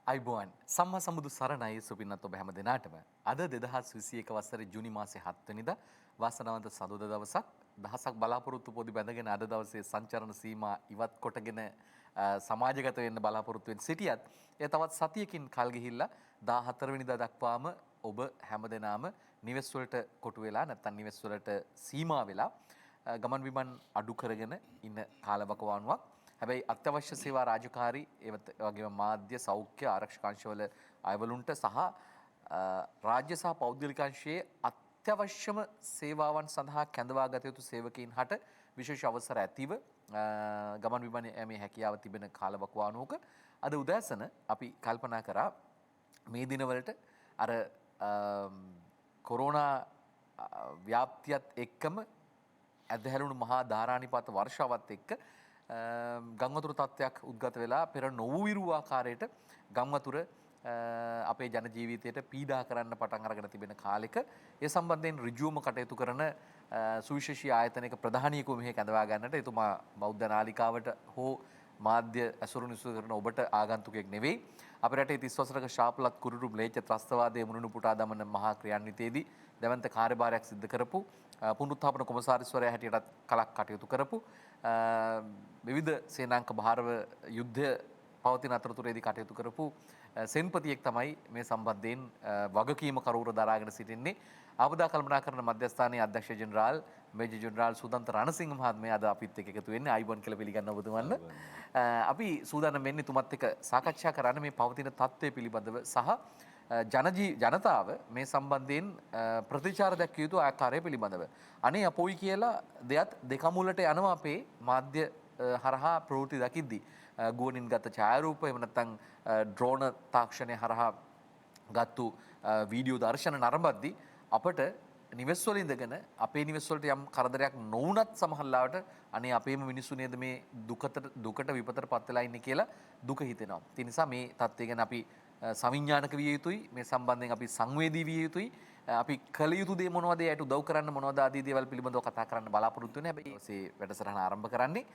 අයිබෝන් සම්මා සම්බුදු සරණයි සුපින්නත් ඔබ හැම දෙනාටම අද 2021 වසරේ ජූනි මාසේ 7 වෙනිදා වාසනාවන්ත සඳුදා දවසක් දහසක් බලාපොරොත්තු පොදි බැඳගෙන අද දවසේ සංචරණ සීමා ඉවත් කොටගෙන සමාජගත වෙන්න බලාපොරොත්තු වෙන සිටියත් එය තවත් සතියකින් කල් ගිහිල්ලා 14 වෙනිදා දක්වාම ඔබ හැම දෙනාම නිවෙස් වලට කොටු වෙලා නැත්නම් නිවෙස් වලට සීමා වෙලා ගමන් බිමන් අඩු කරගෙන ඉන්න කාලවකවානුවක්. හැබැයි අත්‍යවශ්‍ය සේවා රාජකාරී ඒවත් වගේම මාධ්‍ය සෞඛ්‍ය ආරක්ෂක අංශවල අයවලුන්ට සහ රාජ්‍ය සහ පෞද්ගලික අංශයේ අත්‍යවශ්‍යම සේවාවන් සඳහා කැඳවා ගත යුතු සේවකයින් හට විශේෂ අවසර ඇතිව ගමන් බිමන් යෑමේ හැකියාව තිබෙන කාලවකවානුවක අද උදෑසන අපි කල්පනා කරා මේ දිනවලට අර කොරෝනා ව්‍යාප්තියත් එක්කම ඇදහැරුණු මහා ධාරානිපාත වර්ෂාවත් එක්ක ගංවතුර තත්ත්වයක් උද්ගත වෙලා පෙර නොවූ ආකාරයට ගංවතුර අපේ ජන ජීවිතයට පීඩා කරන්න පටන් අරගෙන තිබෙන කාලෙක ඒ සම්බන්ධයෙන් ඍජුවම කටයුතු කරන සුවිශේෂී ආයතනයක ප්‍රධානියෙකු මෙහි කැඳවා ගන්නට එතුමා බෞද්ධ නාලිකාවට හෝ මාධ්‍ය ඇසුරු නිසු කරන ඔබට ආගන්තුකයෙක් නෙවෙයි. අපේ රටේ 30 වසරක ශාපලත් කුරුරු ම්ලේච්ඡ ත්‍රස්තවාදයේ මුණුණු පුටා දමන මහා ක්‍රියාන්විතයේදී දැවන්ත කාර්යභාරයක් සිදු කරපු පුනරුත්ථාපන කොමසාරිස්වරයා හැටියටත් කලක් කටයුතු කරපු විවිධ සේනාංක භාරව යුද්ධ පවතින අතරතුරේදී කටයුතු කරපු සෙන්පතියෙක් තමයි මේ සම්බන්ධයෙන් වගකීම කරුවර දරාගෙන සිටින්නේ. ආපදා කළමනාකරණ මධ්‍යස්ථානයේ අධ්‍යක්ෂ ජෙනරාල් මේජර් ජෙනරාල් සුදන්ත රණසිංහ මහත්මයා අද අපිත් එක්ක එකතු වෙන්නේ. ආයිබෝන් කියලා පිළිගන්න ඔබතුමන්ව. අපි සූදානම් වෙන්නේ තුමත් එක්ක සාකච්ඡා කරන්න මේ පවතින තත්ත්වය පිළිබඳව සහ ජනතාව මේ සම්බන්ධයෙන් ප්‍රතිචාර දැක්විය යුතු ආකාරය පිළිබඳව. අනේ අපොයි කියලා දෙයත් දෙකමුලට යනවා අපේ මාධ්‍ය හරහා ප්‍රවෘත්ති දකිද්දී. ගුවනින් ගත ඡායාරූප එහෙම නැත්නම් ඩ්‍රෝන තාක්ෂණය හරහා ගත්තු වීඩියෝ දර්ශන නරඹද්දී අපට නිවෙස් වල ඉඳගෙන අපේ නිවෙස් වලට යම් කරදරයක් නොවුනත් සමහරවිට අනේ අපේම මිනිස්සු නේද මේ දුකට විපතට පත් වෙලා ඉන්නේ කියලා දුක හිතෙනවා. ඒ නිසා මේ තත්ත්වය ගැන අපි සවිඥානික විය යුතුයි. මේ සම්බන්ධයෙන් අපි සංවේදී විය යුතුයි. අපි කළ යුතු දේ මොනවද? ඒකට උදව් කරන්න මොනවද? ආදී දේවල් පිළිබඳව කතා කරන්න බලාපොරොත්තු වෙන්නේ. හැබැයි මේ වැඩසටහන ආරම්භ කරන්නේ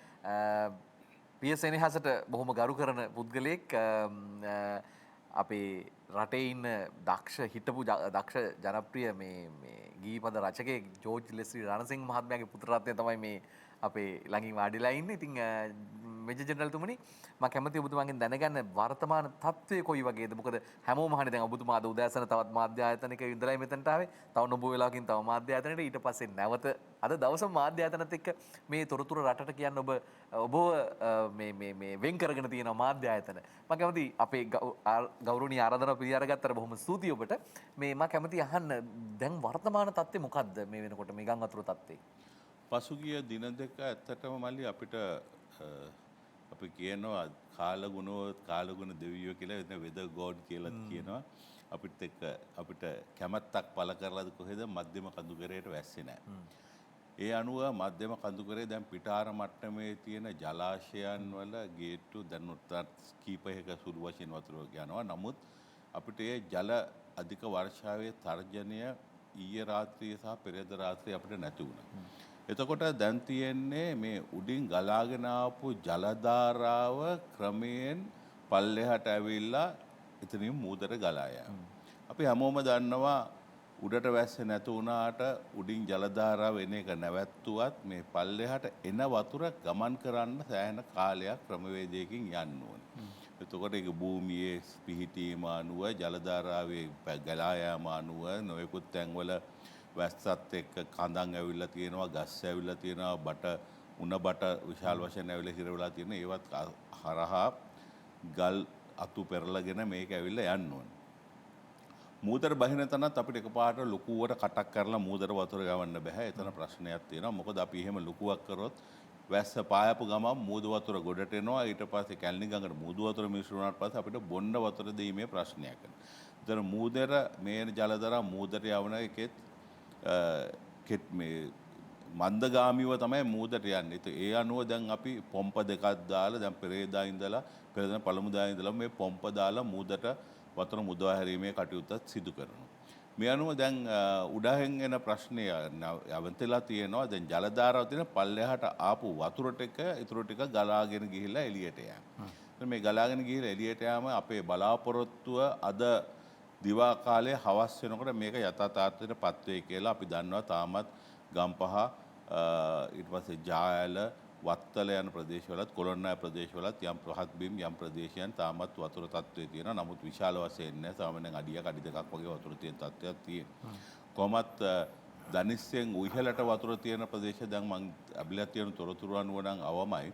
පියසෙනෙහසට බොහොම ගරු කරන පුද්ගලයෙක් අපේ රටේ ඉන්න හිටපු දක්ෂ ජනප්‍රිය මේ ගීපද රචකයෙක් ජෝර්ජ් ලෙස්ලි රණසිංහ මහත්මයාගේ පුත්‍රරත්නය තමයි මේ අපේ ළඟින් වාඩිලා ඉන්නේ. ඉතින් මේජර් ජෙනරල් තුමනි මම කැමතියි ඔබතුමාගෙන් දැනගන්න වර්තමාන තත්ත්වය කොයි වගේද? මොකද හැමෝම අහන්නේ දැන් ඔබතුමා අද උදෑසන තවත් මාධ්‍ය ආයතනයක ඉඳලා මෙතනට ආවේ. තව නොබ වෙලාවකින් තව මාධ්‍ය ආයතනයකට ඊට පස්සේ නැවත අද දවසම මාධ්‍ය ආයතනත් එක්ක මේ තොරතුරු රටට කියන්න ඔබ මේ වෙන් කරගෙන තියෙනවා මාධ්‍ය ආයතන. මම කැමතියි අපේ ගෞරවනීය ආරාධනාව පිළිඅරගත්තට බොහොම ස්තුතියි ඔබට. මම කැමතියි අහන්න දැන් වර්තමාන තත්ත්වය මොකද්ද මේ වෙනකොට මේ ගංවතුර තත්ත්වේ? පසුගිය දින දෙක ඇත්තටම මල්ලි අපිට අපි කියනවා කාලගුණ දෙවියෝ කියලා එතන වෙද ගෝඩ් කියලා කියනවා. අපිට කැමැත්තක් පළ කරලාද කොහෙද මධ්‍යම කඳුකරයට වැස්සේ නැහැ. ඒ අනුව මධ්‍යම කඳුකරේ දැන් පිටාර මට්ටමේ තියෙන ජලාශයන් වල ගේට්ටු දැන් කීපයක සුළු වශයෙන් වතුර යනවා. නමුත් අපිට ඒ ජල අධික වර්ෂාවේ තර්ජනය ඊයේ රාත්‍රියේ සහ පෙරේද රාත්‍රියේ අපිට නැති වුණා. එතකොට දැන් තියෙන්නේ මේ උඩින් ගලාගෙන ආපු ජල ධාරාව ක්‍රමයෙන් පල්ලෙහාට ඇවිල්ලා එතනින් මූදට ගලා යනවා. අපි හැමෝම දන්නවා උඩට වැස්සේ නැතු වුණාට උඩින් ජල ධාරාව එන එක නැවැත්තුවත් මේ පල්ලෙහාට එන වතුර ගමන් කරන්න සෑහෙන කාලයක් ක්‍රමවේදයකින් යන්න ඕනේ. එතකොට ඒක භූමියේ පිහිටීම අනුව ජල ධාරාවේ ගලා යාම අනුව නොයෙකුත් තැන්වල වැස්සත් එක්ක කඳන් ඇවිල්ලා තියෙනවා, ගස් ඇවිල්ලා තියෙනවා, උණ බට විශාල වශයෙන් ඇවිල්ලා හිර වෙලා තියෙන ඒවත් හරහා ගල් අතු පෙරලගෙන මේක ඇවිල්ලා යන්න ඕනේ. මූදර බහින තැනත් අපිට එකපාරට ලොකුවට කටක් කරලා මූදර වතුර ගවන්න බෑ. එතන ප්‍රශ්නයක් තියෙනවා. මොකද අපි එහෙම ලොකුවක් කරොත් වැස්ස පායපු ගමන් මූදු වතුර ගොඩට එනවා. ඊට පස්සේ කැලණි ගඟට මූදු වතුර මිශ්‍ර වුණාට පස්සේ අපිට බොන්න වතුර දීමේ ප්‍රශ්නයක් වෙනවා. ඒතර මූදර මේ ජලදරා මූදට යවන එකෙත් මේ මන්දගාමීව තමයි මූදට යන්නේ. ඒ අනුව දැන් අපි පොම්ප දෙකක් දාලා දැන් පෙරේදා ඉඳලා පළමුදා ඉඳලා මේ පොම්ප දාලා මූදට වතුර මුදවා හැරීමේ කටයුත්තත් සිදු කරනවා. මේ අනුව දැන් උඩහෙන් එන ප්‍රශ්නය යවන්තලා තියෙනවා. දැන් ජල ධාරාව තියෙන පල්ලෙහාට ආපු වතුර ටික ඊටු ටික ගලාගෙන ගිහිල්ලා එළියට යනවා. මේ ගලාගෙන ගිහලා එළියට යාම අපේ බලාපොරොත්තුව අද දිවා කාලේ හවස් වෙනකොට මේක යථාර්ථයටපත් වෙයි කියලා අපි දන්නවා. තාමත් ගම්පහ ඊට පස්සේ ජායල වත්තල යන ප්‍රදේශවලත් කොළොන්නෑ ප්‍රදේශවලත් යම් පහත් බිම් යම් ප්‍රදේශයන් තාමත් වතුර තත්ත්වයේ තියෙනවා. නමුත් විශාල වශයෙන් නෑ. සාමාන්‍යයෙන් අඩියක් අඩි දෙකක් වගේ වතුර තියෙන තත්ත්වයක් තියෙනවා. කොහොමත් දනිස්සෙන් උයහලට වතුර තියෙන ප්‍රදේශ දැන් මම අබිලත් තියෙන තොරතුරු අනුව නම් අවමයි.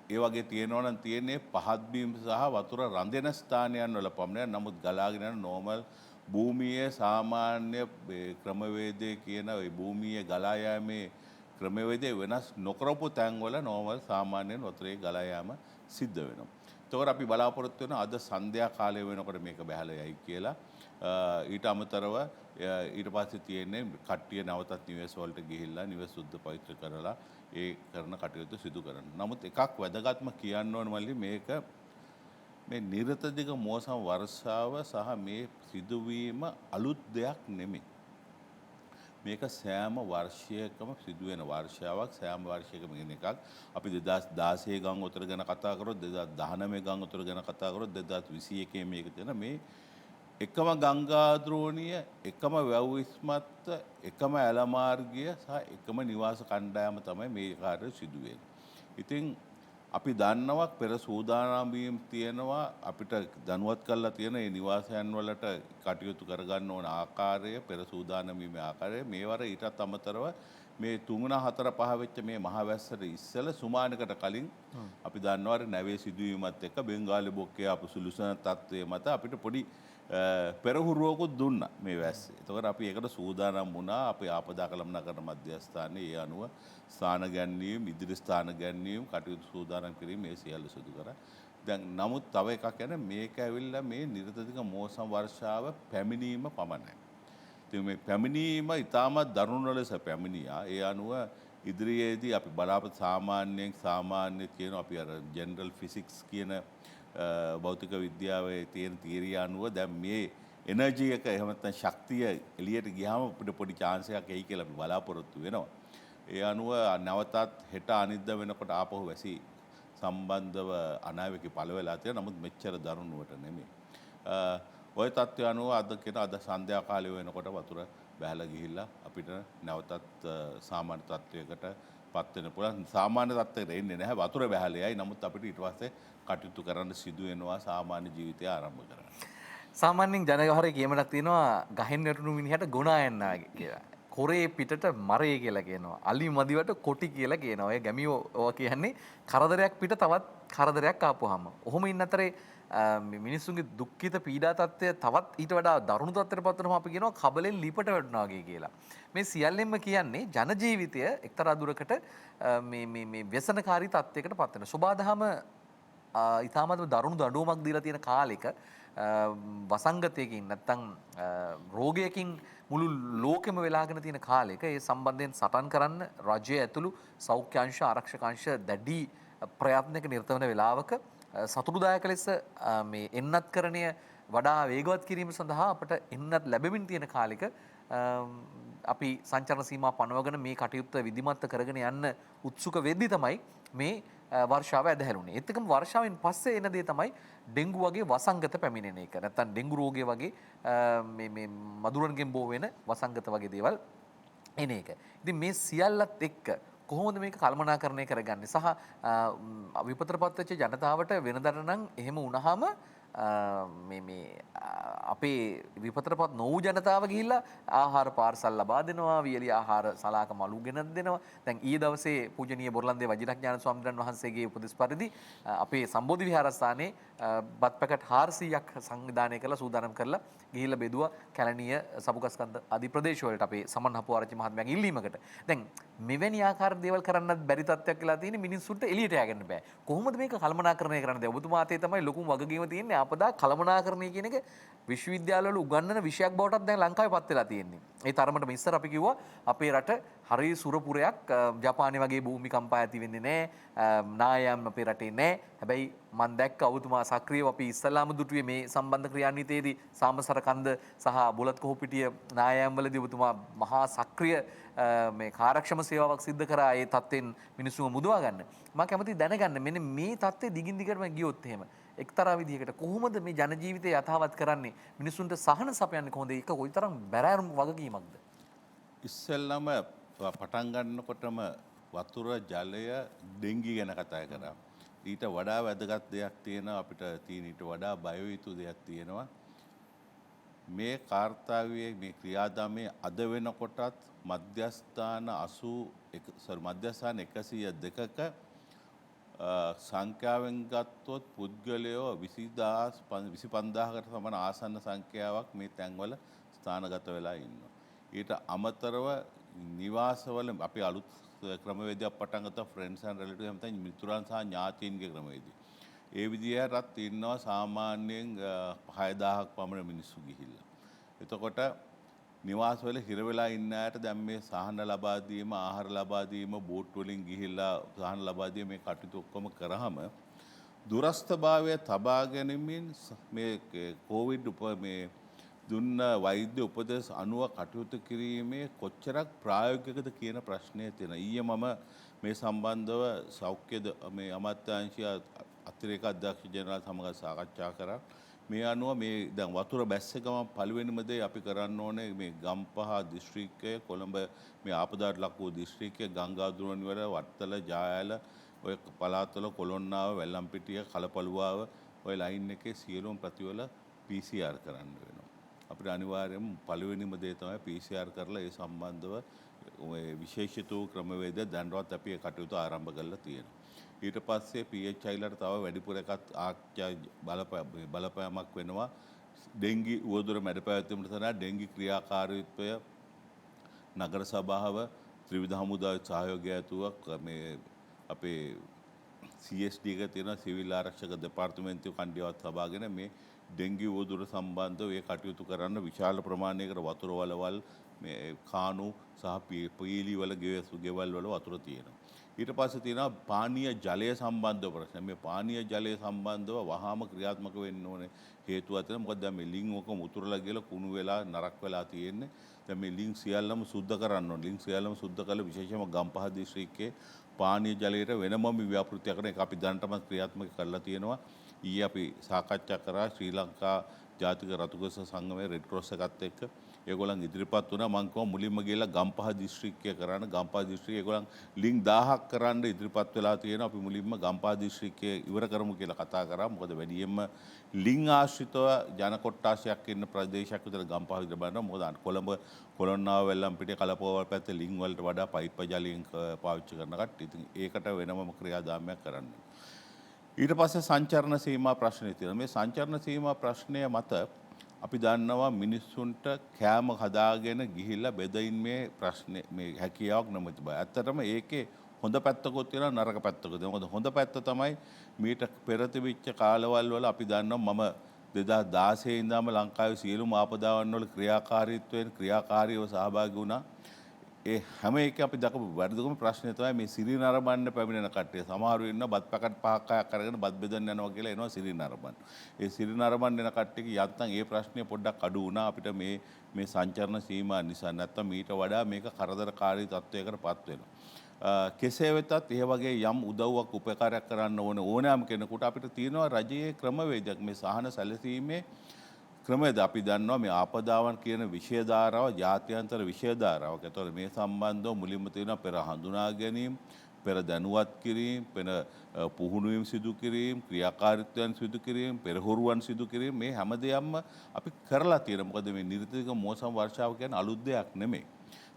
ඒ වගේ තියෙනවා නම් තියෙන්නේ පහත් බිම් සහ වතුර රඳෙන ස්ථානයන් වල පමණයි. නමුත් ගලාගෙන යන නෝමල් භූමියේ සාමාන්‍ය ක්‍රමවේදයේ කියන ওই භූමියේ ගලා යාමේ ක්‍රමවේදයේ වෙනස් නොකරපු තැන්වල නෝමල් සාමාන්‍යයෙන් වතුරේ ගලා යාම සිද්ධ වෙනවා. ඒතකොට අපි බලාපොරොත්තු වෙන අද සන්ධ්‍යා කාලය වෙනකොට මේක බහැලා යයි කියලා. ඊට අමතරව ඊට පස්සේ තියෙන්නේ කට්ටිය නැවතත් නිවෙස් වලට ගිහිල්ලා නිවෙස් සුද්ධ පවිත්‍ර කරලා ඒ කරන කටයුතු සිදු කරන්න. නමුත් එකක් වැදගත්ම කියන්න ඕන මල්ලි මේක මේ නිරතදිග මෝසම් වර්ෂාව සහ මේ සිදුවීම අලුත් දෙයක් නෙමෙයි. මේක සෑම වර්ෂයකම සිදුවෙන වර්ෂාවක් සෑම වර්ෂයකම වෙන එකක්. අපි 2016 ගම් උතර ගැන කතා කරොත් 2019 ගම් උතර ගැන කතා කරොත් 2021 මේක තියෙන මේ එකම ගංගා ද්‍රෝණිය එකම වැව් ඉස්මත්ත එකම ඇල මාර්ගය සහ එකම නිවාස කණ්ඩායම තමයි මේ කාර්යය සිදු වෙන්නේ. ඉතින් අපි දන්නවා පෙර සූදානම් වීම තියෙනවා අපිට දැනුවත් කරලා තියෙන මේ නිවාසයන් වලට කටයුතු කරගන්න ඕන ආකාරය පෙර සූදානම් වීමේ ආකාරය මේවර ඊටත් අමතරව මේ 3 4 5 වෙච්ච මේ මහවැස්සට ඉස්සෙල්ලා සුමානකට කලින් අපි දන්නවා නැවේ සිදුවීමත් එක්ක බෙන්ගාලි බොක්කේ ආපු සුළුසන තත්ත්වයේ මත අපිට පොඩි පෙරහුරුවකුත් දුන්නා මේ වැස්සේ. ඒතකොට අපි ඒකට සූදානම් වුණා. අපේ ආපදා කළමනාකරණ මධ්‍යස්ථානයේ ඒ අනුව ස්ථාන ගැන්වීම, ඉදිරි ස්ථාන ගැන්වීම කටයුතු සූදානම් කිරීම මේ සියල්ල සිදු කරා. දැන් නමුත් තව එකක් යන මේක ඇවිල්ලා මේ නිරතදිග මෝසම් වර්ෂාව පැමිණීම පමණයි. ඉතින් මේ පැමිණීම ඉතාමත් දරුණු ලෙස පැමිණියා. ඒ අනුව ඉදිරියේදී අපි බලාපොරොත්තු සාමාන්‍ය කියන අපි අර ජෙනරල් ෆිසික්ස් කියන භෞතික විද්‍යාවේ තියෙන තියරිය අනුව දැන් මේ එනර්ජි එක එහෙම නැත්නම් ශක්තිය එළියට ගියාම අපිට පොඩි chance එකක් එයි කියලා අපි බලාපොරොත්තු වෙනවා. ඒ අනුව නැවතත් හෙට අනිද්දා වෙනකොට ආපහු වැසි සම්බන්ධව අනාවැකි පළ වෙලා තියෙනවා. නමුත් මෙච්චර දරුණුවට නෙමෙයි. ওই තත්ත්වය අනුව අද සන්ධ්‍යා කාලය වෙනකොට වතුර බැහැලා ගිහිල්ලා අපිට නැවතත් සාමාන්‍ය තත්ත්වයකට පත් වෙන පුළුවන්. සාමාන්‍ය තත්ත්වයකට එන්නේ නැහැ. වතුර බැහැලා යයි. නමුත් අපිට ඊට පස්සේ කටයුතු කරන්න සිදු වෙනවා සාමාන්‍ය ජීවිතය ආරම්භ කරන්න. සාමාන්‍යයෙන් ජනගහරේ කියමනක් තියෙනවා ගහෙන් වැටුණු මිනිහට ගොනා යන්නා කියලා. කොරේ පිටට මරේ කියලා කියනවා. අලි මදිවට කොටි කියලා කියනවා. ඔය ගැමියෝ ඔය කියන්නේ කරදරයක් පිට තවත් කරදරයක් ආපුවාම. ඔහොම ඉන්න අතරේ මිනිස්සුන්ගේ දුක්ඛිත පීඩා තත්ත්වය තවත් ඊට වඩා දරුණු තත්ත්වයකට පත් වෙනවා අපි කියනවා කබලෙන් ලිපට වැටුණා වගේ කියලා. මේ සියල්ලෙන්ම කියන්නේ ජන ජීවිතය එක්තරා දුරකට මේ ව්‍යසනකාරී තත්ත්වයකට පත් වෙනවා. සෝබාදහම ඉතාමත්ම දරුණු දඬුවමක් දීලා තියෙන කාලෙක වසංගතයකින් නැත්තම් රෝගයකින් මුළු ලෝකෙම වෙලාගෙන තියෙන කාලෙක ඒ සම්බන්ධයෙන් සටන් කරන්න රජය ඇතුළු සෞඛ්‍ය අංශ ආරක්ෂක අංශ දැඩි ප්‍රයත්නයක නිරත වෙන වෙලාවක සතුටුදායක ලෙස මේ එන්නත්කරණය වඩා වේගවත් කිරීම සඳහා අපට එන්නත් ලැබෙමින් තියෙන කාලෙක අපි සංචරණ සීමා පනවගෙන මේ කටයුත්ත විධිමත්ව කරගෙන යන්න උත්සුක වෙද්දී තමයි මේ වර්ෂාව ඇදහැරුණේ. ඒත් එකම වර්ෂාවෙන් පස්සේ එන දේ තමයි ඩෙන්ගු වගේ වසංගත පැමිණෙන එක. නැත්තම් ඩෙන්ගු රෝගය වගේ මේ මදුරන්ගෙන් බෝ වෙන වසංගත වගේ දේවල් එන එක. ඉතින් මේ සියල්ලත් එක්ක කොහොමද මේක කළමනාකරණය කරගන්නේ සහ විපතටපත් වෙච්ච ජනතාවට වෙනදට නම් එහෙම වුණාම මේ අපේ විපතටපත් නොවූ ජනතාව ගිහිල්ලා ආහාර පාර්සල් ලබා දෙනවා, වියලි ආහාර සලාක මලු ගෙනත් දෙනවා. දැන් ඊයේ දවසේ පූජනීය බොරලන්දේ වජිරඥාන ස්වාමීන් වහන්සේගේ උපදෙස් පරිදි අපේ සම්බෝධි විහාරස්ථානයේ බත් පැකට් 400ක් සංවිධානය කරලා සූදානම් කරලා ගිහිල්ලා බෙදුවා කැලණිය සබුගස්කන්ධ ආදී ප්‍රදේශ වලට අපේ සමන් හපුආරච්චි මහත්මයාගේ ඉල්ලීමකට. දැන් මෙවැනි ආකාර දේවල් කරන්නත් බැරි තත්ත්වයක් වෙලා තියෙන මිනිස්සුන්ට එළියට යන්න බෑ. කොහොමද මේක කළමනාකරණය කරන්නේ? ඔබතුමාතේ තමයි ලොකුම වගකීම තියෙන්නේ. ආපදා කළමනාකරණය කියන එක විශ්වවිද්‍යාලවල උගන්වන විෂයක් බවටත් දැන් ලංකාවේ පත් වෙලා තියෙන්නේ. ඒ තරමටම ඉස්සර අපි කිව්වා අපේ රට හරි සුරපුරයක් ජපානය වගේ භූමිකම්පා ඇති වෙන්නේ නැහැ. නායම් අපේ රටේ නැහැ. හැබැයි මම දැක්ක ඔබතුමා සක්‍රියව අපි ඉස්සලාම දුටුවේ මේ සම්බන්ධ ක්‍රියානීතියේදී සාමසර කන්ද සහ බුලත් කොහොපිටිය නායම් වලදී ඔබතුමා මහා සක්‍රිය මේ කාර්යක්ෂම සේවාවක් සිදු කරා ඒ තත්ත්වෙන් මිනිස්සුම මුදවා ගන්න. මම කැමතියි දැනගන්න මෙන්න මේ තත්ත්වය දිගින් දිගටම ගියොත් එහෙම එක්තරා විදිහකට කොහොමද මේ ජන ජීවිතය යථාවත් කරන්නේ? මිනිස්සුන්ට සහන සපයන්නේ කොහොමද? ඒක කොයිතරම් බැරෑරුම් වගකීමක්ද? ඉස්සෙල්ලම පටන් ගන්නකොටම වතුර ජලය ඩෙංගි ගැන කතා කරා. ඊට වඩා වැදගත් දෙයක් තියෙනවා අපිට තියෙන ඊට වඩා බය යුතු දෙයක් තියෙනවා. මේ කාර්යාවේ මේ ක්‍රියාදාමයේ අද වෙනකොටත් මධ්‍යස්ථාන 102ක සංඛ්‍යාවෙන් ගත්තොත් පුද්ගලයෝ 25000කට සමාන ආසන්න සංඛ්‍යාවක් මේ තැන්වල ස්ථානගත වෙලා ඉන්නවා. ඊට අමතරව නිවාසවල අපි අලුත් ක්‍රමවේදයක් පටන් ගත්තා ෆ්‍රෙන්ඩ්ස් ඇන්ඩ් රිලේටිව්ස් එහෙම නැත්නම් මිතුරන් සහ ඥාතීන්ගේ ක්‍රමවේදය. ඒ විදිහටත් ඉන්නවා සාමාන්‍යයෙන් 6000ක් පමණ මිනිස්සු ගිහිල්ලා. එතකොට නිවාසවල හිර වෙලා ඉන්න අයට දැන් මේ සහන ලබා දීම, ආහාර ලබා දීම, බෝට් වලින් ගිහිල්ලා සහන ලබා දීම මේ කටයුතු ඔක්කොම කරාම දුරස්ථභාවය තබා ගැනීමෙන් මේ කොවිඩ් මේ දුන්න වෛද්‍ය උපදෙස් අනුව කටයුතු කිරීමේ කොච්චරක් ප්‍රායෝගිකද කියන ප්‍රශ්නය තියෙනවා. ඊයේ මම මේ සම්බන්ධව සෞඛ්‍ය මේ අමාත්‍යාංශය අතිරේක අධ්‍යක්ෂ ජනරාල් සමග සාකච්ඡා කරා. මේ අනුව මේ දැන් වතුර බැස්ස ගමන් පළවෙනිම දේ අපි කරන්න ඕනේ මේ ගම්පහ දිස්ත්‍රික්කය, කොළඹ මේ ආපදාට ලක් වූ දිස්ත්‍රික්කය, ගංගාදුර නිවර, වත්තල, ජායල, ඔය පළාත්වල කොළොන්නාව, වැල්ලම්පිටිය, කලපලුවාව ඔය ලයින් එකේ සියලුම ප්‍රතිවල PCR කරන්න වෙනවා. අපිට අනිවාර්යයෙන්ම පළවෙනිම දේ තමයි PCR කරලා ඒ සම්බන්ධව ඔය විශේෂිත වූ ක්‍රමවේද දැන්වත් අපි ඒ කටයුතු ආරම්භ කරලා තියෙනවා. ඊට පස්සේ PHIලට තව වැඩිපුර එකක් බලපෑමක් වෙනවා. ඩෙංගි උවදුර මැඩ පැවැත්වීමට සඳහා ඩෙංගි ක්‍රියාකාරීත්වය නගර සභාව ත්‍රිවිධ හමුදාවේ සහයෝගය ඇතුව මේ අපේ CSD එක තියෙන සිවිල් ආරක්ෂක දෙපාර්තමේන්තුව කණ්ඩායමක් සභාගෙන මේ ඩෙංගි උවදුර සම්බන්ධව ඒ කටයුතු කරන්න විශාල ප්‍රමාණයකට වතුර වලවල් මේ කානු සහ පීලි වල ගෙවල් වල වතුර තියෙනවා. ඊට පස්සේ තියෙනවා පානීය ජලය සම්බන්ධව ප්‍රශ්න. මේ පානීය ජලය සම්බන්ධව වහාම ක්‍රියාත්මක වෙන්න ඕනේ හේතුව අතර මොකද දැන් මේ ලිං ඔක්කොම උතුරලා ගිහලා කුණු වෙලා නරක් වෙලා තියෙන්නේ. දැන් මේ ලිං සියල්ලම සුද්ධ කරන්න ඕනේ. ලිං සියල්ලම සුද්ධ කරලා විශේෂයෙන්ම ගම්පහ දිස්ත්‍රික්කයේ පානීය ජලයට වෙනම ව්‍යාපෘතියක් කරන එක අපි දැනටම ක්‍රියාත්මක කරලා තියෙනවා. ඊයේ අපි සාකච්ඡා කරා ශ්‍රී ලංකා ජාතික රතුගොස්ස සංගමයේ රෙඩ් ක්‍රොස් එකත් එක්ක ඒගොල්ලන් ඉදිරිපත් වුණා. මම කිව්වා මුලින්ම ගිහලා ගම්පහ දිස්ත්‍රික්කය කරන්න. ගම්පහ දිස්ත්‍රික්කය ඒගොල්ලන් ලිං 1000ක් කරන්න ඉදිරිපත් වෙලා තියෙනවා. අපි මුලින්ම ගම්පහ දිස්ත්‍රික්කය ඉවර කරමු කියලා කතා කරා. මොකද වැඩියෙන්ම ලිං ආශ්‍රිතව ජන කොට්ටාශයක් ඉන්න ප්‍රදේශයක් විතර ගම්පහ විතර බලනවා. මොකද කොළඹ කොළොන්නාව වෙල්ලම්පිටිය කලපුවවල් පැත්තේ ලිං වලට වඩා පයිප් ජලයෙන් පාවිච්චි කරන කට්ටිය. ඉතින් ඒකට වෙනම ක්‍රියාදාමයක් කරන්න. ඊට පස්සේ සංචරණ සීමා ප්‍රශ්නේ තියෙනවා. මේ සංචරණ සීමා ප්‍රශ්නය මත අපි දන්නවා මිනිස්සුන්ට කෑම හදාගෙන ගිහිල්ලා බෙදින් මේ ප්‍රශ්නේ මේ හැකියාවක් නැමති බය. ඇත්තටම ඒකේ හොඳ පැත්තකුත් තියෙනවා නරක පැත්තකුත් තියෙනවා. මොකද හොඳ පැත්ත තමයි මීට පෙර තිබිච්ච කාලවල වල අපි දන්නවා මම 2016 ඉඳන්ම ලංකාවේ සියලුම ආපදාවන් වල ක්‍රියාකාරීව සහභාගී වුණා. ඒ හැම එකම අපි දකපු වැඩිදුම ප්‍රශ්නේ තමයි මේ සිරි නරඹන්න පැමිණෙන කට්ටිය. සමහරු ඉන්න බත් පැකට් 5ක් 6ක් අරගෙන බත් බෙදන්න යනවා කියලා එනවා සිරි නරඹන්න. ඒ සිරි නරඹන්න එන කට්ටියගේ යත්තම් ඒ ප්‍රශ්නේ පොඩ්ඩක් අඩු වුණා අපිට මේ සංචරණ සීමා නිසා. නැත්තම් ඊට වඩා මේක කරදරකාරී තත්වයකටපත් වෙනවා. කෙසේ වෙතත් ඒ වගේ යම් උදව්වක් උපකාරයක් කරන්න ඕනෑම කෙනෙකුට අපිට තියෙනවා රජයේ ක්‍රමවේදයක් මේ සහන සැලසීමේ ක්‍රමයේද අපි දන්නවා මේ ආපදාවන් කියන විෂය ධාරාව ජාත්‍යන්තර විෂය ධාරාවක්. ඒතකොට මේ සම්බන්ධව මුලින්ම තියෙනවා පෙර හඳුනා ගැනීම, පෙර දැනුවත් කිරීම, පෙර පුහුණුවීම් සිදු කිරීම, ක්‍රියාකාරීත්වයන් සිදු කිරීම, පෙරහුරුවන් සිදු කිරීම මේ හැම දෙයක්ම අපි කරලා තියෙනවා. මොකද මේ නිර්තික මෝසම් වර්ෂාව කියන්නේ අලුත් දෙයක් නෙමෙයි.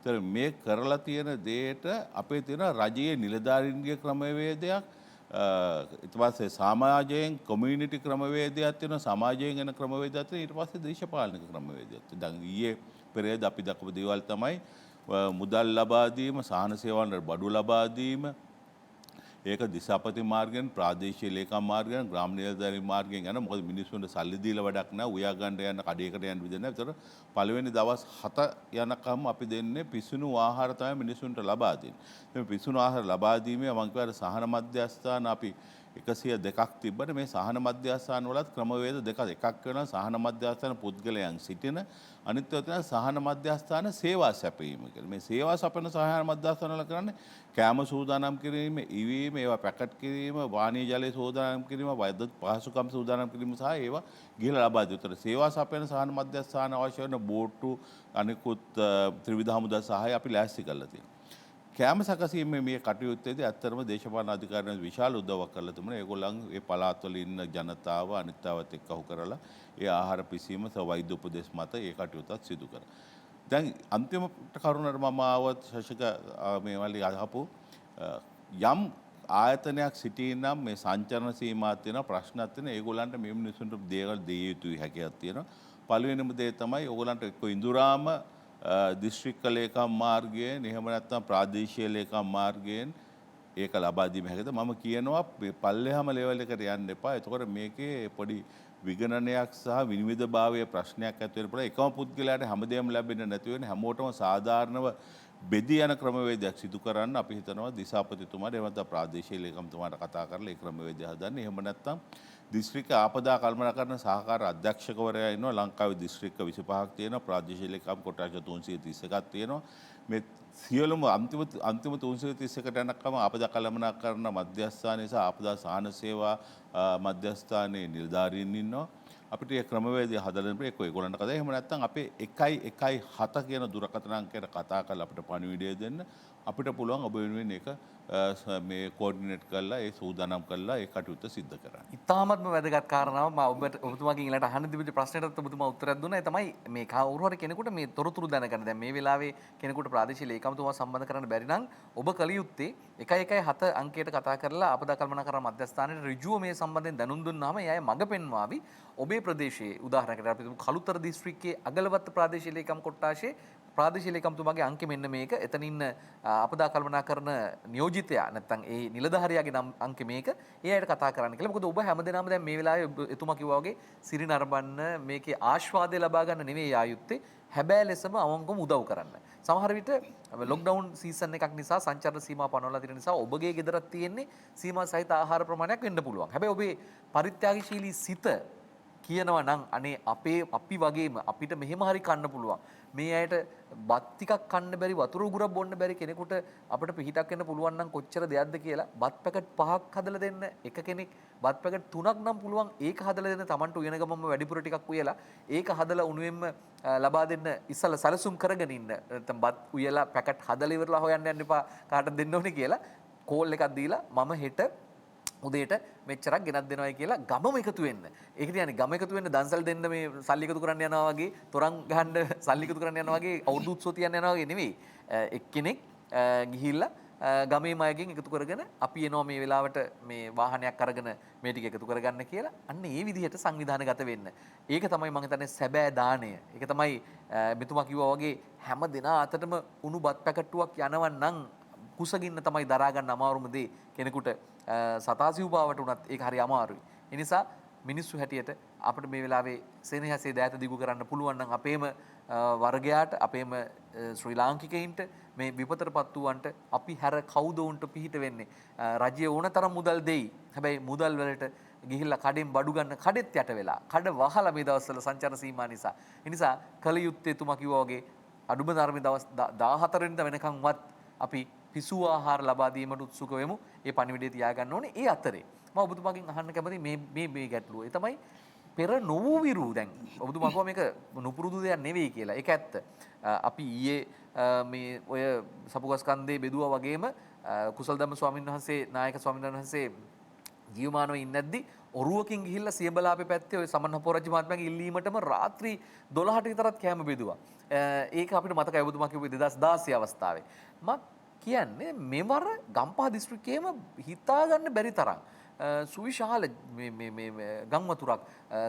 ඒතර මේ කරලා තියෙන දෙයට අපේ තියෙන රජයේ නිලධාරීන්ගේ ක්‍රමවේදයක් ඊට පස්සේ සමාජයෙන් කොමියුනිටි ක්‍රමවේදයක් තියෙනවා සමාජයෙන් එන ක්‍රමවේදයක් තියෙනවා ඊට පස්සේ දේශපාලනික ක්‍රමවේදයක් තියෙනවා. දැන් ඊයේ පෙරේද අපි දක්වපු දේවල් තමයි මුදල් ලබා දීම, සාහන සේවාවන්ට බඩු ලබා දීම, ඒක දිසාපති මාර්ගයෙන් ප්‍රාදේශීය ලේකම් මාර්ගයෙන් ග්‍රාම නිලධාරී මාර්ගයෙන් යන මොකද මිනිස්සුන්ට සල්ලි දීලා වැඩක් නැහැ උයා ගන්න යන කඩේකට යන විදිහ නැහැ. ඒතර පළවෙනි දවස් 7 යනකම් අපි දෙන්නේ පිසුණු ආහාර තමයි මිනිස්සුන්ට ලබා දෙන්නේ. මේ පිසුණු ආහාර ලබා දීමේ මම කියවා සහන මධ්‍යස්ථාන අපි 102ක් තිබ්බට මේ සහන මධ්‍යස්ථාන වලත් ක්‍රමවේද දෙකක් වෙනවා. සහන මධ්‍යස්ථාන පුද්ගලයන් සිටින අනිත් එක තමයි සහන මධ්‍යස්ථාන සේවා සැපයීම කියලා. මේ සේවා සපන සහන මධ්‍යස්ථාන වල කරන්නේ කෑම සූදානම් කිරීම, ඉවීම, ඒවා පැකට් කිරීම, පානීය ජලය සූදානම් කිරීම, වෛද්‍ය පහසුකම් සූදානම් කිරීම සහ ඒවා ගිහලා ලබා දෙතර සේවා සපයන සහන මධ්‍යස්ථාන අවශ්‍ය වෙන බෝට්ටු අනිකුත් ත්‍රිවිධ හමුදා සහාය අපි ලෑස්ති කරලා තියෙනවා. කෑම සැකසීමේ මේ කටයුත්තේදී ඇත්තටම දේශපාලන අධිකාරියන් විශාල උදව්වක් කරලා තිබුණා. ඒගොල්ලන් ඒ පළාත්වල ඉන්න ජනතාව අනිත්‍යවත් එක්ක අහු කරලා ඒ ආහාර පිසීම සහ වෛද්‍ය උපදෙස් මත ඒ කටයුත්තත් සිදු කරා. දැන් අන්තිමට කරුණට මම ආවත් ශශික මේ වලි අහපු යම් ආයතනයක් සිටිනම් මේ සංචරණ සීමාවක් තියෙනවා ප්‍රශ්නක් තියෙනවා ඒගොල්ලන්ට මේ මිනිස්සුන්ට දේවල් දෙය යුතුයි හැකියාවක් තියෙනවා. පළවෙනිම දේ තමයි ඕගොල්ලන්ට එක්ක ඉඳුරාම දිස්ත්‍රික්ක ලේකම් මාර්ගයෙන් එහෙම නැත්නම් ප්‍රාදේශීය ලේකම් මාර්ගයෙන් ඒක ලබා දීම හැකියද මම කියනවා පල්ලෙහාම ලෙවල් එකට යන්න එපා. එතකොට මේකේ පොඩි විගණනයක් සහ විනිවිදභාවයේ ප්‍රශ්නයක් ඇති වෙන පුළුවන්. එකම පුද්ගලයාට හැමදේම ලැබෙන්නේ නැති වෙන හැමෝටම සාධාරණව බෙදී යන ක්‍රමවේදයක් සිදු කරන්න අපි හිතනවා දිසාපතිතුමාට එහෙම නැත්නම් ප්‍රාදේශීය ලේකම්තුමාට කතා කරලා ඒ ක්‍රමවේදය හදන්න. එහෙම නැත්නම් දිස්ත්‍රික්ක ආපදා කළමනාකරණ සහකාර අධ්‍යක්ෂකවරයා ඉන්නවා. ලංකාවේ දිස්ත්‍රික්ක 25ක් තියෙනවා. ප්‍රාදේශීය ලේකම් කොටස් 331ක් තියෙනවා. මේ සියලුම අන්තිම 331ට යනකම ආපදා කළමනාකරණ මධ්‍යස්ථානයේ සහ ආපදා සහන සේවා මධ්‍යස්ථානයේ නිලධාරීන් ඉන්නවා. අපිට මේ ක්‍රමවේදය හදලා දෙන්න ඒක ඒගොල්ලන්ට කතා. එහෙම නැත්නම් අපේ 117 කියන දුරකථන අංකයට කතා කරලා අපිට පණිවිඩය දෙන්න. අපිට පුළුවන් ඔබ වෙනුවෙන් ඒක මේ කෝඩිනේට් කරලා ඒ සූදානම් කරලා ඒ කටයුත්ත සිද්ධ කරන්න. ඉතාමත්ම වැදගත් කාරණාව මම ඔබතුමාගෙන් ඊළඟට අහන්න තිබිච්ච ප්‍රශ්නෙටත් ඔබතුමා උත්තරයක් දුන්නා. ඒ තමයි මේ කවුරු හරි කෙනෙකුට මේ තොරතුරු දැනගන්න. දැන් මේ වෙලාවේ කෙනෙකුට ප්‍රාදේශීය ලේකම්තුමා සම්බන්ධ කරන්න බැරි නම් ඔබ කල යුත්තේ 117 අංකයට කතා කරලා ආපදා කළමනාකරණ මධ්‍යස්ථානයේ ඍජුව මේ සම්බන්ධයෙන් දැනුම් දුන්නාම එයයි මඟ පෙන්වාවි. ඔබේ ප්‍රදේශයේ උදාහරණයකට අපි කළුතර දිස්ත්‍රික්කයේ අගලවත්ත ප්‍රාදේශීය ලේකම් කොට්ටාශයේ ප්‍රාදේශීය ලේකම්තුමාගේ අංකෙ මෙන්න මේක. එතන ඉන්න ආපදා කළමනාකරණ නියෝජිතයා නැත්නම් ඒ නිලධාරියාගේ නම් අංකෙ මේක. ඒ අයට කතා කරන්න කියලා. මොකද ඔබ හැමදේනම දැන් මේ වෙලාවේ එතුමා කිව්වා වගේ සිරි නරඹන්න මේකේ ආශ්වාදය ලබා ගන්න නෙවෙයි ආයුත්තේ. හැබෑ ලෙසම අවංකවම උදව් කරන්න. සමහර විට ලොක්ඩවුන් සීසන් එකක් නිසා සංචාරන සීමා පනවලා තියෙන නිසා ඔබගේ ගෙදරත් තියෙන්නේ සීමා සහිත ආහාර ප්‍රමාණයක් වෙන්න පුළුවන්. හැබැයි ඔබේ පරිත්‍යාගශීලී සිත කියනවා නම් අනේ අපි වගේම අපිට මෙහෙම හරි කන්න පුළුවන්. මේ අයට බත් ටිකක් කන්න බැරි වතුර උගුරක් බොන්න බැරි කෙනෙකුට අපිට පිහිටක් වෙන්න පුළුවන් නම් කොච්චර දෙයක්ද කියලා බත් පැකට් 5ක් හදලා දෙන්න එක කෙනෙක් බත් පැකට් 3ක් නම් පුළුවන් ඒක හදලා දෙන්න Tamanට උයන ගමම වැඩිපුර ටිකක් උයලා ඒක හදලා උණුවෙන්ම ලබා දෙන්න ඉස්සලා සැලසුම් කරගෙන ඉන්න. නැත්නම් බත් උයලා පැකට් හදලා ඉවරලා හොයන්න යන්න එපා කාටද දෙන්න ඕනේ කියලා කෝල් එකක් දීලා මම හෙට උදේට මෙච්චරක් ගෙනත් දෙනවයි කියලා ගමම එකතු වෙන්න. ඒක කියන්නේ ගම එකතු වෙන්න දන්සල් දෙන්න මේ සල්ලි එකතු කරන්න යනවා වගේ, තොරන් ගහන්න සල්ලි එකතු කරන්න යනවා වගේ, අවුරුදු උත්සව තියන්න යනවා වගේ නෙවෙයි. එක්කෙනෙක් ගිහිල්ලා ගමේ අයගෙන් එකතු කරගෙන අපි එනවා මේ වෙලාවට මේ වාහනයක් අරගෙන මේ ටික එකතු කරගන්න කියලා. අන්න ඒ විදිහට සංවිධානගත වෙන්න. ඒක තමයි මම හිතන්නේ සැබෑ දාණය. ඒක තමයි මෙතුමා කිව්වා වගේ හැම දිනා අතටම උණු බත් පැකට්ටුවක් යනවා නම් කුසගින්න තමයි දරා ගන්න අමාරුම දේ. කෙනෙකුට සතාසිව්පාවට උනත් ඒක හරි අමාරුයි. ඒ නිසා මිනිස්සු හැටියට අපිට මේ වෙලාවේ සෙනෙහසේ දෑත දිගු කරන්න පුළුවන් නම් අපේම වර්ගයාට අපේම ශ්‍රී ලාංකිකයින්ට මේ විපතටපත් වූවන්ට අපි හැර කවුද උන්ට පිහිට වෙන්නේ? රජය ඕනතරම් මුදල් දෙයි. හැබැයි මුදල් වලට ගිහිල්ලා කඩෙන් බඩු ගන්න කඩෙත් යට වෙලා කඩ වහලා මේ දවස්වල සංචාර සීමා නිසා. ඒ නිසා කල යුත්තේ තුමා කිව්වා වගේ අඩුම තරමේ දවස් 14 වෙනිදා වෙනකන්වත් අපි පිසු ආහාර ලබා දීමට උත්සුක වෙමු. ඒ පණිවිඩය තියාගන්න ඕනේ. ඒ අතරේ මම ඔබතුමාගෙන් අහන්න කැමති මේ ගැටලුව. ඒ තමයි පෙර නොවූ විරු දැන් ඔබතුමා කිව්වා මේක නුපුරුදු දෙයක් නෙවෙයි කියලා. ඒක ඇත්ත. අපි ඊයේ මේ ඔය සපුගස්කන්දේ බෙදුවා වගේම කුසල්දම්ම ස්වාමීන් වහන්සේ නායක ස්වාමීන් වහන්සේ ජීවමානව ඉන්නද්දි ඔරුවකින් ගිහිල්ලා සියඹලාපේ පැත්තේ ඔය සමන් හපෝරජ්ජ මහත්මයාගේ ඉල්ලීමටම රාත්‍රී 12ට විතරත් කෑම බෙදුවා. ඒක අපිට මතකයි ඔබතුමා කිව්වේ 2016 අවස්ථාවේ. කියන්නේ මෙවර ගම්පහ දිස්ත්‍රික්කයේම හිතා ගන්න බැරි තරම් සුවිශාල ගම්වතුරක්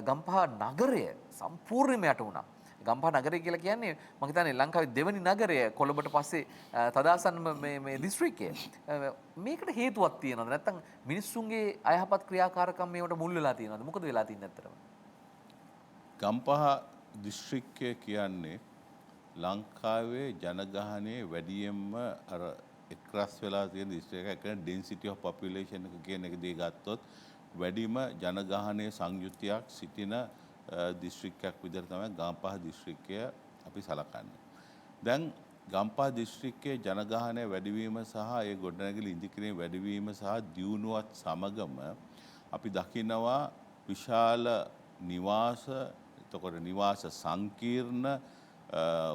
ගම්පහ නගරය සම්පූර්ණයෙන්ම යට වුණා. ගම්පහ නගරය කියලා කියන්නේ මම හිතන්නේ ලංකාවේ දෙවනි නගරය කොළඹට පස්සේ තදාසන් මේ දිස්ත්‍රික්කය. මේකට හේතුවක් තියෙනවද? නැත්නම් මිනිස්සුන්ගේ අයහපත් ක්‍රියාකාරකම් මේවට මුල් වෙලා තියෙනවද? මොකද වෙලා තින්නේ ඇත්තටම? ගම්පහ දිස්ත්‍රික්කය කියන්නේ ලංකාවේ ජනගහනයේ වැඩියෙන්ම අර එක්රස් වෙලා තියෙන දිස්ත්‍රික්කයක්. ඒ කියන්නේ density of population එක කියන එක දී ගත්තොත් වැඩිම ජනගහනයේ සංයුතියක් සිටින දිස්ත්‍රික්කයක් විදිහට තමයි ගම්පහ දිස්ත්‍රික්කය අපි සලකන්නේ. දැන් ගම්පහ දිස්ත්‍රික්කයේ ජනගහනය වැඩිවීම සහ ඒ ගොඩනැගිලි ඉදිකිරීම වැඩිවීම සහ දියුණුවත් සමගම අපි දකිනවා විශාල නිවාස, එතකොට නිවාස සංකීර්ණ,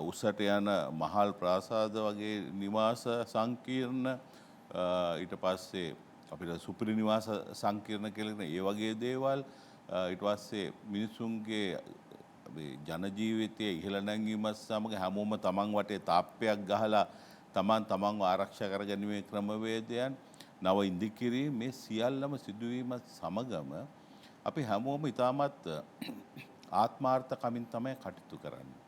උසට යන මහල් ප්‍රාසාද වගේ නිවාස සංකීර්ණ, ඊට පස්සේ අපිට සුපිරි නිවාස සංකීර්ණ කියලා කියන ඒ වගේ දේවල්, ඊට පස්සේ මිනිසුන්ගේ ජන ජීවිතයේ ඉහළ නැංවීමත් සමග හැමෝම තමන් වටේ තාප්පයක් ගහලා තමන්ව ආරක්ෂා කරගැනීමේ ක්‍රමවේදයන්, නව ඉදිකිරීම, මේ සියල්ලම සිදුවීමත් සමගම අපි හැමෝම ඉතාමත් ආත්මාර්ථකමින් තමයි කටයුතු කරන්නේ.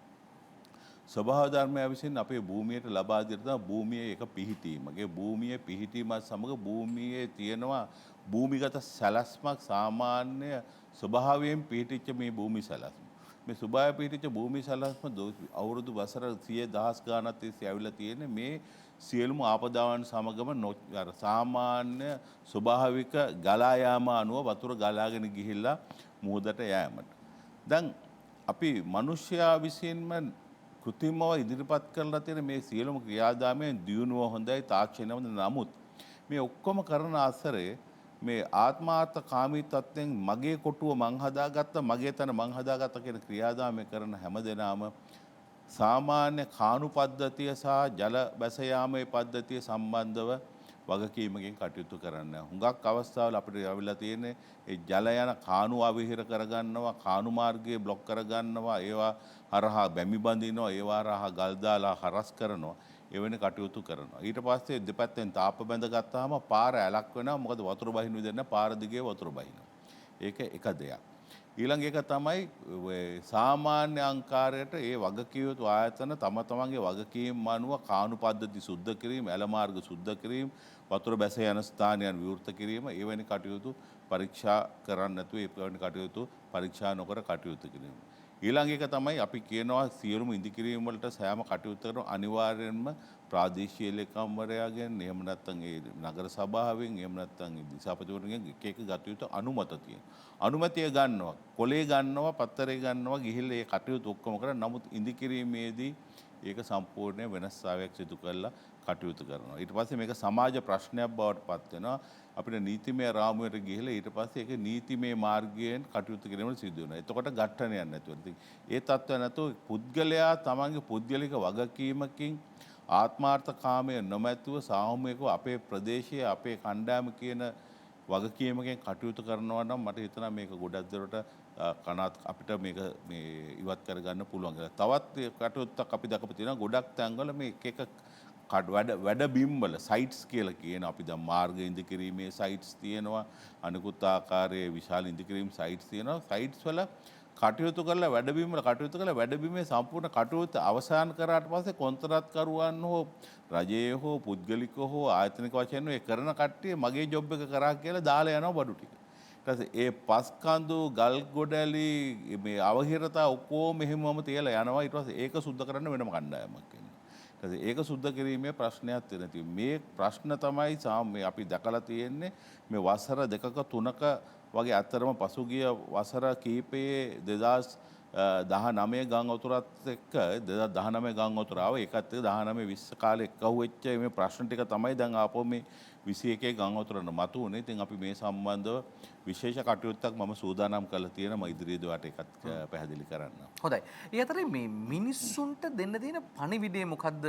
ස්වභාව ධර්මය විසින් අපේ භූමියට ලබා දෙන භූමියේ එක පිහිටීමගේ භූමියේ පිහිටීමත් සමග භූමියේ තියෙනවා භූමිගත සැලැස්මක්, සාමාන්‍ය ස්වභාවයෙන් පිහිටිච්ච මේ භූමි සැලැස්ම. මේ ස්වභාවය පිහිටිච්ච භූමි සැලැස්ම අවුරුදු වසර 100,000 ගානක් තිස්සේ ඇවිල්ලා තියෙන්නේ මේ සියලුම ආපදාවන් සමගම සාමාන්‍ය ස්වභාවික ගලා යාම අනුව වතුර ගලාගෙන ගිහිල්ලා මුහුදට යෑමට. දැන් අපි මිනිස්යා විසින්ම කෘත්‍රිමව ඉදිරිපත් කරලා තියෙන මේ සියලුම ක්‍රියාදාමයන් දියුණුව හොඳයි, තාක්ෂණය හොඳයි. නමුත් මේ ඔක්කොම කරන අතරේ මේ ආත්මාර්ථකාමී තත්ත්වෙන් මගේ කොටුව මං හදාගත්ත, මගේ තන මං හදාගත්ත කියන ක්‍රියාදාමය කරන හැමදෙනාම සාමාන්‍ය කාණු පද්ධතිය සහ ජල බැස යාමේ පද්ධතිය සම්බන්ධව වගකීමකින් කටයුතු කරන්න. හුඟක් අවස්ථාවල අපිට යවිලා තියෙන්නේ ඒ ජල යන කාණු අවහිර කරගන්නවා, කාණු මාර්ගයේ බ්ලොක් කරගන්නවා, ඒවා හරහා බැමි බඳිනවා, ඒවා හරහා ගල් දාලා හරස් කරනවා. එවැනි කටයුතු කරනවා. ඊට පස්සේ දෙපැත්තෙන් තාප බැඳ ගත්තාම පාර ඇලක් වෙනවා. මොකද වතුර බහින්න විදිහ නැහැ, පාර දිගේ වතුර බහිනවා. ඒක එක දෙයක්. ඊළඟ එක තමයි සාමාන්‍ය අංකාරයට ඒ වගකීම් යුතු ආයතන තම තමන්ගේ වගකීම් අනුව කාණු පද්ධති සුද්ධ කිරීම, ඇල මාර්ග සුද්ධ කිරීම, වතුර බැස යන ස්ථානයන් විවෘත කිරීම, එවැනි කටයුතු පරීක්ෂා කරන්න නැතුව එවැනි කටයුතු පරීක්ෂා නොකර කටයුතු කිරීම. ඊළඟ එක තමයි අපි කියනවා සියලුම ඉදිකිරීම් වලට සෑම කටයුතු කරන අනිවාර්යෙන්ම ප්‍රාදේශීය ලේකම්වරයාගෙන්, එහෙම නැත්නම් ඒ නගර සභාවෙන්, එහෙම නැත්නම් දිසාපතිවරුන්ගෙන් එක එක ගත යුතු අනුමත තියෙනවා. අනුමැතිය ගන්නවා, කොලේ ගන්නවා, පත්තරේ ගන්නවා, ගිහිල්ලා ඒ කටයුතු ඔක්කොම කරා. නමුත් ඉදිකිරීමේදී ඒක සම්පූර්ණ වෙනස්තාවයක් සිදු කරලා කටයුතු කරනවා. ඊට පස්සේ මේක සමාජ ප්‍රශ්නයක් බවට පත් වෙනවා. අපිට නීතිමය රාමුවට ගිහිලා ඊට පස්සේ ඒක නීතිමය මාර්ගයෙන් කටයුතු කිරීමට සිදු වෙනවා. එතකොට ඝට්ටනයක් නැතුව. ඉතින් ඒ තත්ත්වය නැතුව පුද්ගලයා තමන්ගේ පුද්ගලික වගකීමකින් ආත්මාර්ථකාමය නොමැතුව සාමූහිකව අපේ ප්‍රදේශයේ අපේ කණ්ඩායම කියන වගකීමකින් කටයුතු කරනවා නම් මට හිතෙනවා මේක ගොඩක් දුරට අපිට මේක මේ ඉවත් කරගන්න පුළුවන් කියලා. තවත් කටයුත්තක් අපි දක්වපු තියෙනවා ගොඩක් තැන්වල මේ එක වැඩ බිම්වල සයිට්ස් කියලා කියන අපි දැන් මාර්ග ඉදිකිරීමේ සයිට්ස් තියෙනවා, අනිකුත් ආකාරයේ විශාල ඉදිකිරීම් සයිට්ස් තියෙනවා. සයිට්ස් වල කටයුතු කරලා වැඩබිම් වල කටයුතු කරලා වැඩබිමේ සම්පූර්ණ කටයුතු අවසන් කරාට පස්සේ කොන්ත්‍රාත්කරුවන් හෝ රජයේ හෝ පුද්ගලික හෝ ආයතනික වශයෙන් ඒ කරන කට්ටිය මගේ ජොබ් එක කරා කියලා දාලා යනවා බඩු ටික. ඊට පස්සේ ඒ පස්කන්දු ගල් ගොඩැලි මේ අවහිරතා ඔක්කොම එහෙමම තියලා යනවා. ඊට පස්සේ ඒක සුද්ධ කරන්න වෙනම කණ්ඩායමක් එනවා. ඒක සුද්ධ කිරීමේ ප්‍රශ්නයක් තියෙනවා. මේ ප්‍රශ්න තමයි අපි දැකලා තියෙන්නේ මේ වසර 2ක 3ක වගේ අතරම පසුගිය වසර කීපයේ 2019 ගං වතුරත් එක්ක 2019 ගං වතුර ආව ඒකත් එක්ක 19 20 කාලේ එක්කහුවෙච්ච මේ ප්‍රශ්න ටික තමයි දැන් ආපහු මේ 21 ගං වතුරන මතුවනේ. ඉතින් අපි මේ සම්බන්ධව විශේෂ කටයුත්තක් මම සූදානම් කරලා තියෙනවා ඉදිරියේදී වාට ඒකත් පැහැදිලි කරන්න. හොඳයි. ඒ අතරේ මේ මිනිස්සුන්ට දෙන්න තියෙන පණිවිඩය මොකද්ද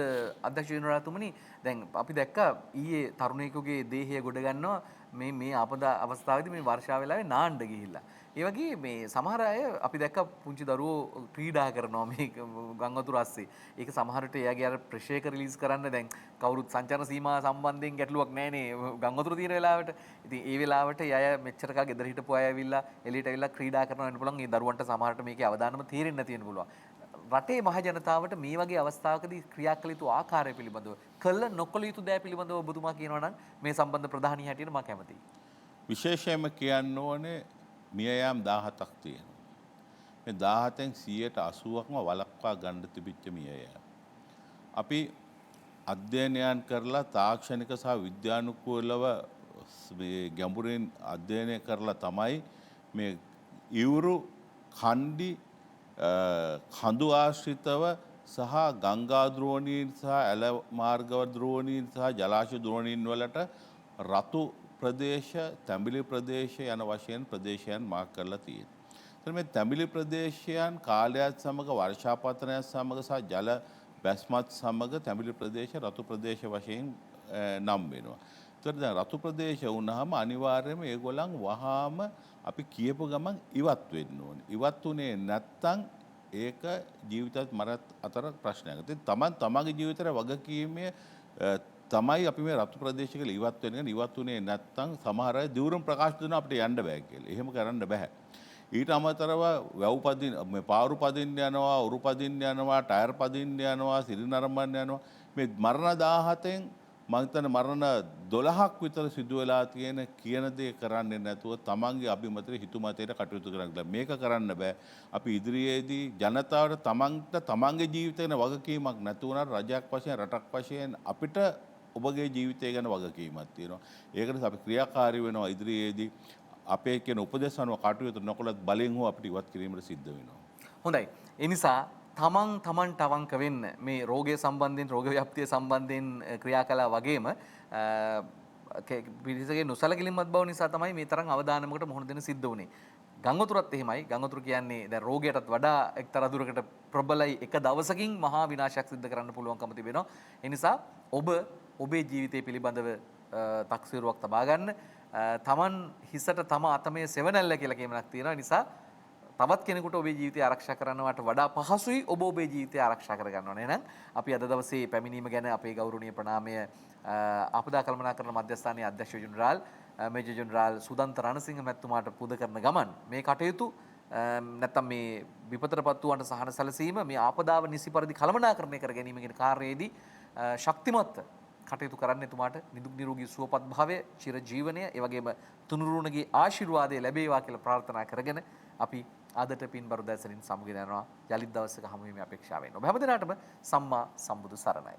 අධ්‍යක්ෂ ජනරාල්තුමනි? දැන් අපි දැක්කා ඊයේ තරුණයෙකුගේ දේහය ගොඩ ගන්නවා මේ ආපදා අවස්ථාවේදී මේ වර්ෂාව වෙලාවේ නාන්න ගිහිල්ලා. ඒ වගේ මේ සමහර අය අපි දැක්ක පුංචි දරුවෝ ක්‍රීඩා කරනවා මේ ගං වතුර අස්සේ. ඒක සමහරට එයාගේ අර ප්‍රෙෂර් එක රිලීස් කරන්න දැන් කවුරුත් සංචාරන සීමා සම්බන්ධයෙන් ගැටලුවක් නැහැනේ ගං වතුර තියෙන වෙලාවට. ඉතින් ඒ වෙලාවට අය මෙච්චර කල් ගෙදර හිටපු අය ඇවිල්ලා එළියට ඇවිල්ලා ක්‍රීඩා කරනවා වෙන්න පුළුවන්. ඒ දරුවන්ට සමහරට මේකේ අවදානම තේරෙන්නේ නැති වෙන්න පුළුවන්. රටේ මහ ජනතාවට මේ වගේ අවස්ථාවකදී ක්‍රියා කළ යුතු ආකාරය පිළිබඳව කළ නොකළ යුතු දෑ පිළිබඳව ඔබතුමා කියනවා නම් මේ සම්බන්ධ ප්‍රධානී හැටියට මම කැමතියි. විශේෂයෙන්ම කියන්න ඕනේ මියයාම් 17ක් තියෙනවා. මේ 17න් 80%ක්ම වළක්වා ගන්න තිබිච්ච මියයාම්. අපි අධ්‍යයනයන් කරලා තාක්ෂණික සහ විද්‍යානුකූලව මේ ගැඹුරින් අධ්‍යයනය කරලා තමයි මේ ඉවුරු කණ්ඩි කඳු ආශ්‍රිතව සහ ගංගා ද්‍රෝණීන් සහ ඇල මාර්ග ද්‍රෝණීන් සහ ජලාශ ද්‍රෝණීන් වලට රතු ප්‍රදේශ, තැඹිලි ප්‍රදේශ යන වශයෙන් ප්‍රදේශයන් මාක් කරලා තියෙනවා. එතන මේ තැඹිලි ප්‍රදේශයන් කාලයත් සමග වර්ෂාපතනයත් සමග සහ ජල බැස්මත් සමග තැඹිලි ප්‍රදේශ රතු ප්‍රදේශ වශයෙන් නම් වෙනවා. ඒතර දැන් රතු ප්‍රදේශ වුණාම අනිවාර්යයෙන්ම ඒගොල්ලන් වහාම අපි කියපු ගමන් ඉවත් වෙන්න ඕනේ. ඉවත් උනේ නැත්තම් ඒක ජීවිතත් මරත් අතර ප්‍රශ්නයක්. ඉතින් තමන්ගේ ජීවිතේ වගකීමේ තමයි අපි මේ රතු ප්‍රදේශ කියලා ඉවත් වෙන්නේ. ඉවත් උනේ නැත්තම් සමහර අය දිවුරුම් ප්‍රකාශ දෙනවා අපිට යන්න බෑ කියලා. එහෙම කරන්න බෑ. ඊට අමතරව වැව් පදින්න මේ පාරු පදින්න යනවා, උරු පදින්න යනවා, ටයර් පදින්න යනවා, සිරි නරඹන්න යනවා. මේ මරණ 17න් මම හිතන්නේ මරණ 12ක් විතර සිදු වෙලා තියෙන කියන දේ කරන්නේ නැතුව තමන්ගේ අභිමතයේ හිතුමතයට කටයුතු කරන්න. මේක කරන්න බෑ. අපි ඉදිරියේදී ජනතාවට තමන්ගේ ජීවිතය ගැන වගකීමක් නැතුව රජයක් වශයෙන් රටක් වශයෙන් අපිට ඔබගේ ජීවිතය ගැන වගකීමක් තියෙනවා. ඒකට අපි ක්‍රියාකාරී වෙනවා ඉදිරියේදී. අපේ කියන උපදේශ අනුව කටයුතු නොකළත් බලෙන් හෝ අපිට ඉවත් කිරීමට සිද්ධ වෙනවා. හොඳයි. ඒ නිසා තමන්ට අවංක වෙන්න මේ රෝගය සම්බන්ධයෙන් රෝග ව්‍යාප්තිය සම්බන්ධයෙන් ක්‍රියා කළා වගේම පිරිසගේ නොසලකිලිමත් බව නිසා තමයි මේ තරම් අවදානමකට මුහුණ දෙන්න සිද්ධ වුනේ. ගංගොතුරත් එහෙමයි. ගංගොතුර කියන්නේ දැන් රෝගයටත් වඩා එක්තරා දුරකට ප්‍රබලයි. එක දවසකින් මහා විනාශයක් සිද්ධ කරන්න පුළුවන්කම තිබෙනවා. ඒ නිසා ඔබ ඔබේ ජීවිතය පිළිබඳව තක්සේරුවක් තබා ගන්න. තමන් හිසට තම අතමේ සෙවණැල්ල කියලා කියමනක් තියෙනවා. නිසා තවත් කෙනෙකුට ඔබේ ජීවිතය ආරක්ෂා කරනවට වඩා පහසුයි ඔබ ඔබේ ජීවිතය ආරක්ෂා කරගන්න ඕනේ. එහෙනම් අපි අද දවසේ පැමිණීම ගැන අපේ ගෞරවනීය ප්‍රණාමය ආපදා කළමනාකරණ මධ්‍යස්ථානයේ අධ්‍යක්ෂ ජෙනරාල් මේජර් ජෙනරාල් සුදන්ත රණසිංහ මැතිතුමාට පුද කරන ගමන් මේ කටයුතු නැත්තම් මේ විපතටපත් වූවන්ට සහන සැලසීම මේ ආපදාව නිසි පරිදි කළමනාකරණය කර ගැනීම කියන කාර්යයේදී ශක්තිමත් කටයුතු කරන්න එතුමාට නිදුක් නිරෝගී සුවපත් භාවය චිර ජීවනය ඒ වගේම තුනුරුණගේ ආශිර්වාදය ලැබේවා කියලා ප්‍රාර්ථනා කරගෙන අපි අදට පින්බරු දැසලින් සමුගෙන යනවා. යලිත් දවසක හමු වීමේ අපේක්ෂාවෙන්. ඔබ හැමදෙනාටම සම්මා සම්බුදු සරණයි.